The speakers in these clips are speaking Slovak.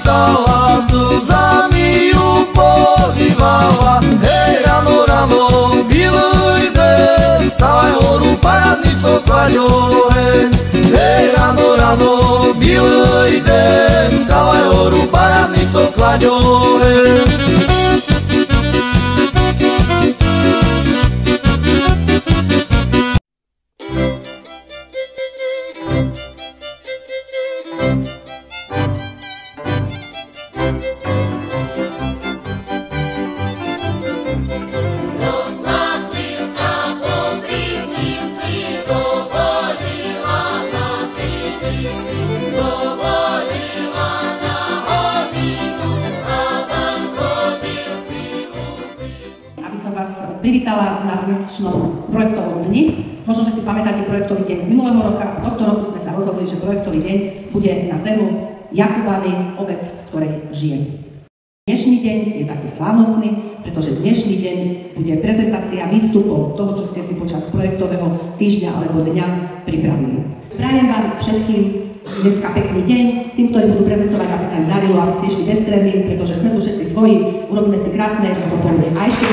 stala, slzami ju polívala. Hej, ráno, ráno, bielý deň, vstávaj horu, paradnico klaďo, hej. Hej, ráno, ráno, bielý deň, vstávaj horu, paradnico klaďo, hej. Privítala na dnešnom projektovom dni. Možno, že si pamätáte projektový deň z minulého roka. Tohto roku sme sa rozhodli, že projektový deň bude na tému Jakubány, obec, v ktorej žijem. Dnešný deň je taký slávnostný, pretože dnešný deň bude prezentácia výstupov toho, čo ste si počas projektového týždňa alebo dňa pripravili. Prajem vám všetkým dneska pekný deň, tým, ktorí budú prezentovať, aby sa im darilo, aby ste išli bez trémy, pretože sme tu všetci svoji, urobíme si krásne popoludne. A ešte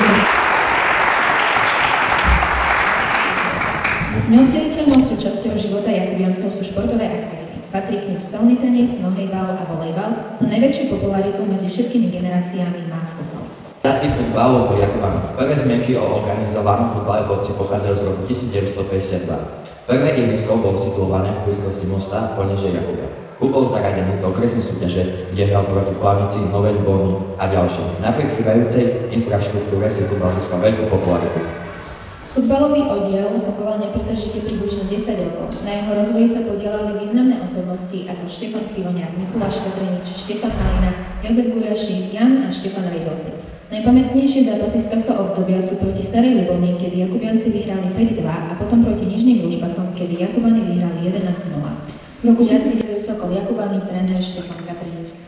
Neoddeliteľnou súčasťou života Jakubiancov sú športové aktivity. Patrí k nim stolný tenis, nohejbal a volejbal, no najväčšiu popularitu medzi všetkými generáciami má futbal. Začiatky futbalu po Jakubánoch. Prvé zmienky o organizovanom futbale v obci pochádzajú z roku 1952. Prvé ihrisko bolo situované v blízkosti mosta Poneže Jakubia. Klub bol zaradený do okresnej súťaže, kde hral proti Plavici, Nové Ľubovni a ďalšie. Napriek chýbajúcej infraštruktúre si futbal získal veľkú popularitu. Futbalový oddiel fungoval nepretržite približne 10 rokov. Na jeho rozvoji sa podielali významné osobnosti ako Štefan Krivoniak, Mikuláš Petrenič, Štefan Halina, Jozef Guľašík, Jan a Štefan Riedlci. Najpamätnejšie zápasy z tohto obdobia sú proti Starej Ľubovni, kedy Jakubianci vyhrali 5-2 a potom proti Nižným Ružbachom, kedy Jakubáni vyhrali 11-0. V roku 1900 Sokol Jakubány tréner Štefan Kaprinič.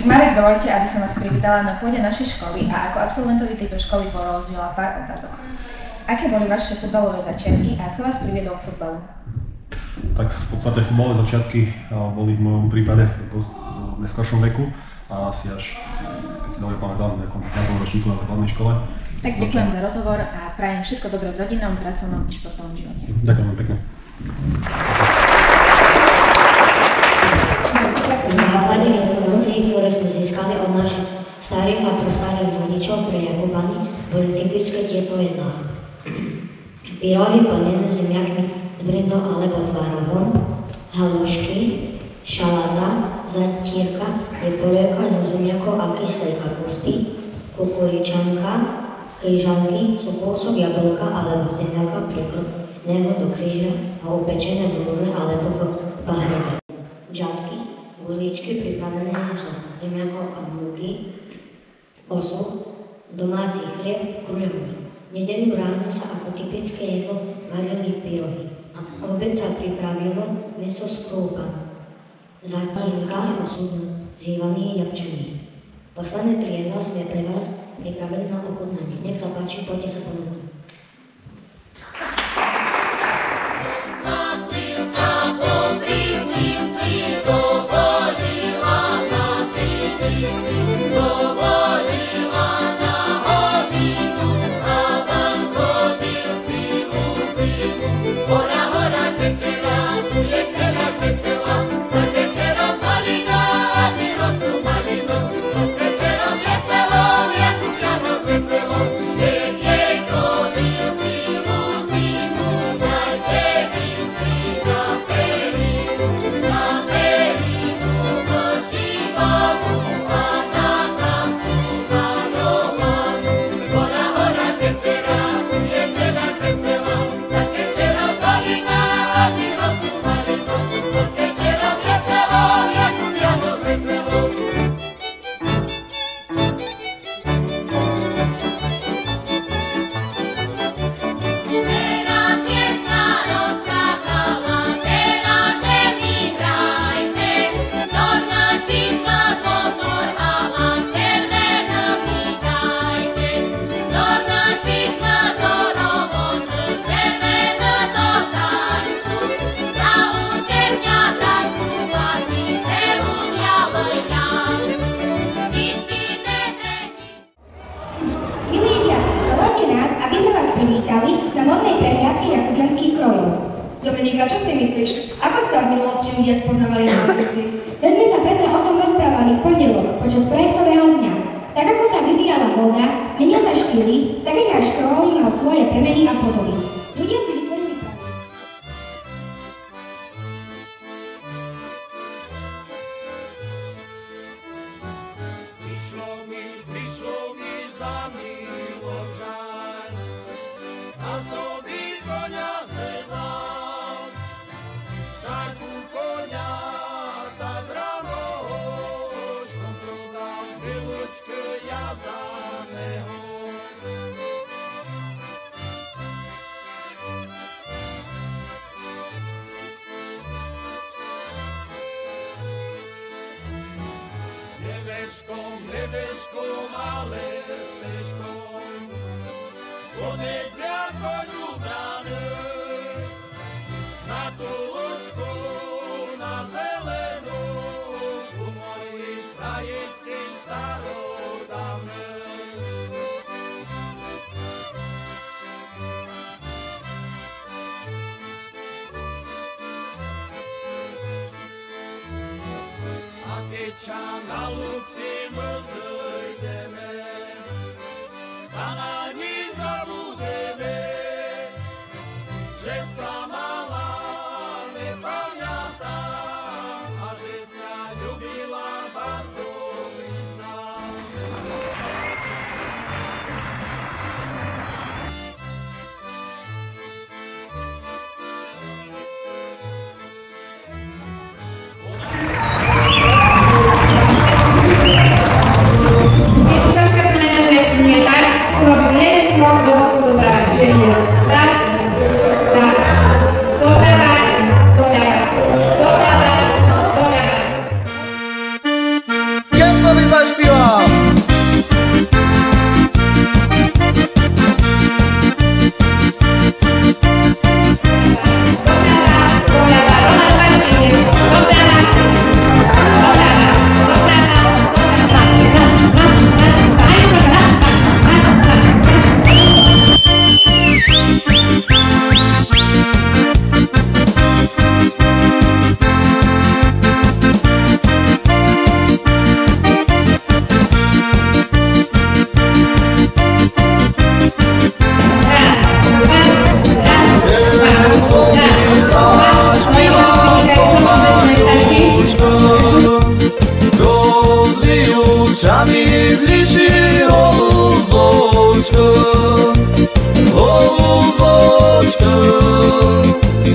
Marek, dovolte, aby som vás privítala na pôde našej školy a ako absolventovi tejto školy položila pár otázok. Aké boli vaše futbalové začiatky a čo vás priviedlo k futbalu? Tak v podstate futbalové začiatky boli v mojom prípade dosť v neskoršom veku a asi až, keď si dobre pamätám, v nejakom 5. ročníku na základnej škole. Tak ďakujem za rozhovor a prajem všetko dobré v rodinnom, pracovnom i športovom živote. Ďakujem veľmi pekne. Na základe informácií, ktoré sme získali od našich starých a prastarých rodičov pre Jakubány, boli typické tieto jedlá. Pyrohy plnené zemiakmi s brindou alebo tvarohom, halušky, šalata, zatírka, polievka zo zemiakov a kyslej kapusty, kukuričanka, kryžanky, kúsok jablka alebo zemiaka prikropeného do kríža a upečené v rúre alebo v bahrebe. Žalky, guličky pripravené zo zemiakov a múky, osol, domáci chlieb, kružový. V nedeľu ráno sa ako typické jedlo varili pyrohy a obed sa pripravilo mäso z krúpa, zatínka a zývaný japčaní. Posledné 3 jedlá sme pre vás pripravili na ochutnanie. Nech sa páči, poďte sa ponúknuť. Veselo, jak Jakubiano veselo, jej to myslíš? Ako sa v minulosti ľudia spoznávali na ulici? Veď sme sa predsa o tom rozprávali v pondelok počas projektového dňa. Tak ako sa vyvíjala móda, menil sa štýly, tak aj školy mal svoje premeny a podoby. Ľudia si vytvorili pravdu. Prišlo mi za milom žaň, a sobi koňa sedlal, šarku koňa tak rano, škom prodal milučky jazaného. Neveškom, ale stežkom, odezvia koňu brány, na tú lúčku, na zelenú, u mojich trajici starodávne. A keď sa na lúci zjdeme, a na ní zabudeme, že sklamala nepamňatá a že z ňa ľubila vás dobrý znám.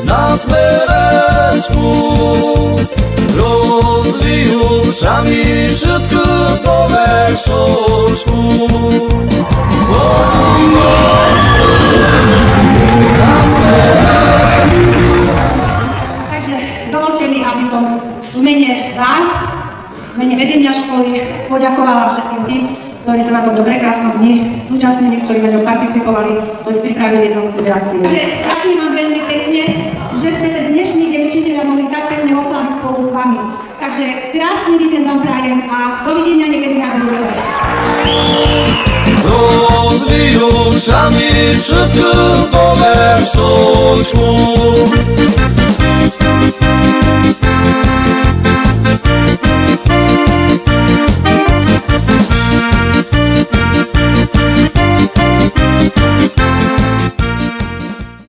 Na smerečku rozvíjú sami všetko do veršočku. Na smerečku. Takže dovolte mi, aby som v mene vás, v mene vedenia školy poďakovala všetkým tým, ktorí sa na tomto prekrásnom dni zúčastnili, ktorí na ňom participovali, ktorí pripravili jednotlivé akcie. Ďakujem vám veľmi pekne, že ste ten dnešný deň učiteľa mohli tak pekne oslaviť spolu s vami. Takže krásny víkend vám prajem a dovidenia niekedy na budúce. Rozvíjú sami všetko do veršočku.